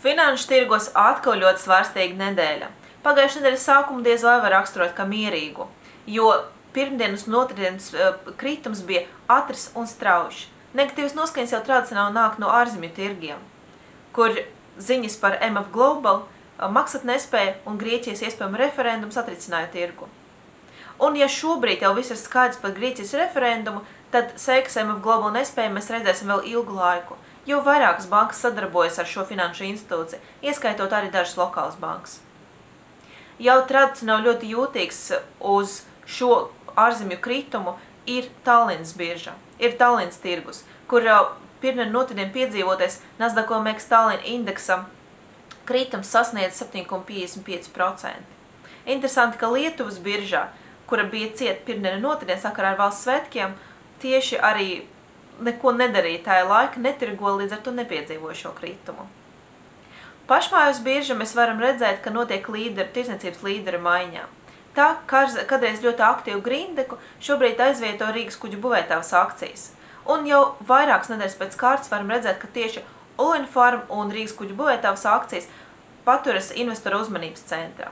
Finanšu tirgos atkal ļoti svārstīga nedēļa. Pagājušā nedēļas sākumu diez vai var raksturot kā mierīgu, jo pirmdienas un otrdienas kritums bija ātrs un strauji. Negatīvas noskaņas jau tradicionāli nāk no ārzemju tirgiem, kur ziņas par MF Global, maksātnespēja un Grieķijas iespējama referendums atricināja tirgu. Un ja šobrīd jau viss ir skaidrs par Grieķijas referendumu, tad sekas MF Global nespēju mēs redzēsim vēl ilgu laiku, jo vairākas bankas sadarbojas ar šo finanšu institūciju, ieskaitot arī dažas lokālas bankas. Jau tradicionāli ļoti jūtīgs uz šo ārzemju kritumu ir Tallinas birža, ir Tallinas tirgus, kur pirmdien un otrdien piedzīvotais Nasdaq OMX Tallinn indeksa kritums sasniedz 7,55%. Interesanti, ka Lietuvas biržā, kura bija cieta pirmdien un otrdien sakarā ar valsts svētkiem, tieši arī neko nedarīja tajā laika, netirgo, līdz ar to nepiedzīvoja šo kritumu. Pašmājos birža mēs varam redzēt, ka notiek tirdzniecības līdera maiņā. Tā, kādreiz ļoti aktīvu Grindeku, šobrīd aizvieto Rīgas kuģu būvētavas akcijas. Un jau vairākas nedēļas pēc kārtas varam redzēt, ka tieši Olinfarm un Rīgas kuģu būvētavas akcijas paturas investoru uzmanības centrā.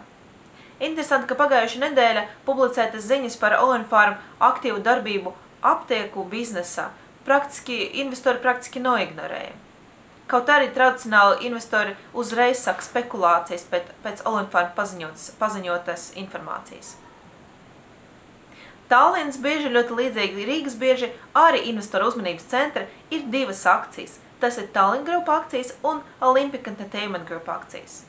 Interesanti, ka pagājuša nedēļa publicētas ziņas par Olinfarm aktīvu darbību aptieku biznesā investori praktiski noignorēja. Kaut arī tradicionāli investori uzreiz saka spekulācijas pēc Olinfarm paziņotas informācijas. Tallinas birža ļoti līdzīgi Rīgas biržai, arī investoru uzmanības centra ir divas akcijas. Tas ir Tallinn Group akcijas un Olympic Entertainment Group akcijas.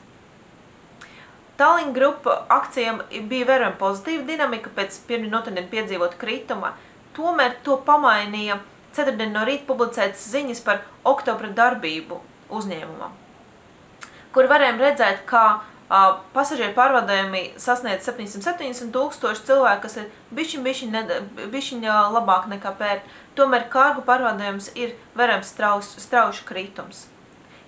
Tallinn Group akcijām bija vērojama pozitīva dinamika pēc pirmdien otrdien piedzīvota krituma, tomēr to pamainīja ceturtdien no rīta publicētas ziņas par oktobra darbību uzņēmumam, kur varējām redzēt, ka pasažieru pārvadājumi sasniedz 770,000 cilvēku, kas ir bišķiņa labāk nekā pērt, tomēr kargu pārvadājums ir vērojams strauši kritums.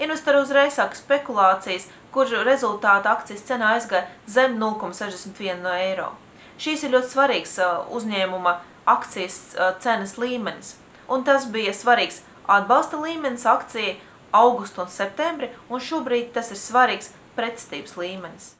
Investori uzreiz sāka spekulācijas, kur rezultāta akcijas cena aizgāja zem 0,61 eiro. Šīs ir ļoti svarīgs uzņēmuma akcijas cenas līmenis, un tas bija svarīgs atbalsta līmenis akcijai augustu un septembri, un šobrīd tas ir svarīgs pretestības līmenis.